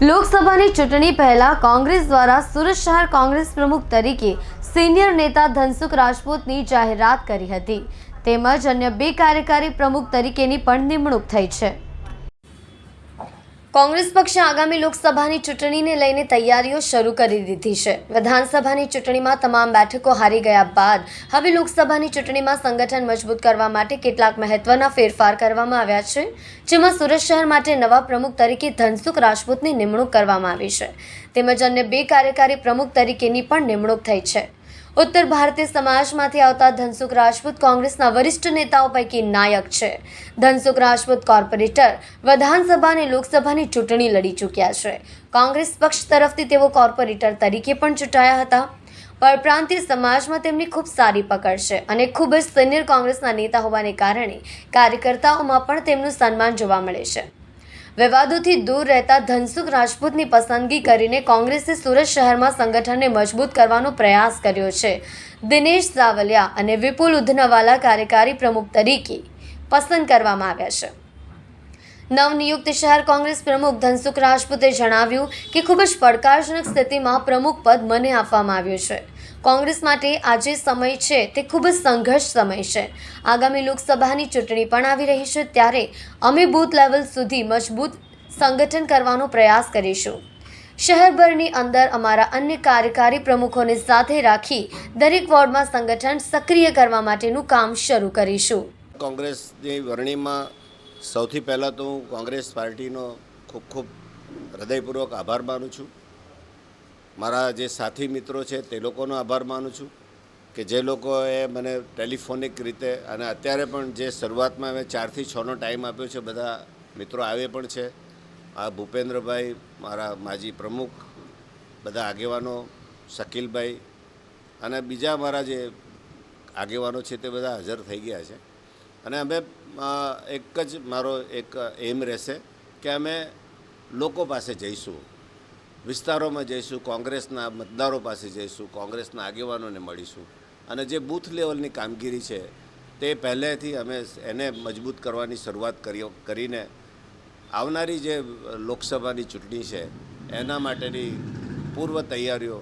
લોકસભાની ચૂંટણી પહેલા કોંગ્રેસ દ્વારા સુરત શહેર કોંગ્રેસ પ્રમુખ તરીકે સિનિયર નેતા ધનસુખ રાજપૂતની જાહેરાત કરી હતી તેમજ અન્ય બે કાર્યકારી પ્રમુખ તરીકેની પણ નિમણૂક થઈ છે। કોંગ્રેસ પક્ષે આગામી લોકસભાની ચૂંટણીને લઈને તૈયારીઓ શરૂ કરી દીધી છે। વિધાનસભાની ચૂંટણીમાં તમામ બેઠકો હારી ગયા બાદ હવે લોકસભાની ચૂંટણીમાં સંગઠન મજબૂત કરવા માટે કેટલાક મહત્વના ફેરફાર કરવામાં આવ્યા છે, જેમાં સુરત શહેર માટે નવા પ્રમુખ તરીકે ધનસુખ રાજપૂતની નિમણૂક કરવામાં આવી છે તેમજ અન્ય બે કાર્યકારી પ્રમુખ તરીકેની પણ નિમણૂક થઈ છે। ઉત્તર ભારતીય સમાજમાંથી આવતા ધનસુખ રાજપૂત કોંગ્રેસના વરિષ્ઠ નેતાઓ પૈકી નાયક છે। ધનસુખ રાજપૂત કોર્પોરેટર, વિધાનસભા અને લોકસભાની ચૂંટણી લડી ચૂક્યા છે। કોંગ્રેસ પક્ષ તરફથી તેઓ કોર્પોરેટર તરીકે પણ ચૂંટાયા હતા। પરપ્રાંતીય સમાજમાં તેમની ખૂબ સારી પકડ છે અને ખૂબ જ સિનિયર કોંગ્રેસના નેતા હોવાને કારણે કાર્યકર્તાઓમાં પણ તેમનું સન્માન જોવા મળે છે। વિવાદોથી દૂર રહેતા ધનસુખ રાજપૂતની પસંદગી કરીને કોંગ્રેસે સુરત શહેરમાં સંગઠનને મજબૂત કરવાનો પ્રયાસ કર્યો છે। દિનેશ સાવલિયા અને વિપુલ ઉધનાવાલા કાર્યકારી પ્રમુખ તરીકે પસંદ કરવામાં આવ્યા છે। નવનિયુક્ત શહેર કોંગ્રેસ પ્રમુખ ધનસુખ રાજપૂતે જણાવ્યું કે ખૂબ જ પડકારજનક સ્થિતિમાં પ્રમુખ પદ મને આપવામાં આવ્યું છે। કોંગ્રેસ માટે આજે સમય છે તે ખૂબ જ સંઘર્ષ સમય છે। આગામી લોકસભાની ચૂંટણી પણ આવી રહી છે, ત્યારે અમે બૂથ લેવલ સુધી મજબૂત સંગઠન કરવાનો પ્રયાસ કરીશું। શહેરભરની અંદર અમારા અન્ય કાર્યકારી પ્રમુખોને સાથે રાખી દરેક વોર્ડમાં સંગઠન સક્રિય કરવા માટેનું કામ શરૂ કરીશું। કોંગ્રેસની વરણીમાં સૌથી પહેલાં તો હું કોંગ્રેસ પાર્ટીનો ખૂબ ખૂબ હૃદયપૂર્વક આભાર માનું છું। મારા જે સાથી મિત્રો છે તે લોકોનો આભાર માનું છું કે જે લોકોએ મને ટેલિફોનિક રીતે અને અત્યારે પણ જે શરૂઆતમાં મેં 4 થી 6નો ટાઈમ આપ્યો છે, બધા મિત્રો આવે પણ છે। આ ભૂપેન્દ્રભાઈ, મારા માજી પ્રમુખ, બધા આગેવાનો, શકીલભાઈ અને બીજા મારા જે આગેવાનો છે તે બધા હાજર થઈ ગયા છે અને અમે એક જ મારો એક એમ રહેશે કે અમે લોકો પાસે જઈશું, વિસ્તારોમાં જઈશું, કોંગ્રેસના મતદારો પાસે જઈશું, કોંગ્રેસના આગેવાનોને મળીશું અને જે બૂથ લેવલની કામગીરી છે તે પહેલેથી અમે એને મજબૂત કરવાની શરૂઆત કરીને આવનારી જે લોકસભાની ચૂંટણી છે એના માટેની પૂર્વ તૈયારીઓ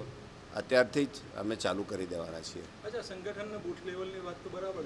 અત્યારથી જ અમે ચાલુ કરી દેવાના છીએ। અચ્છા, સંગઠનના બૂથ લેવલની વાત તો બરાબર છે,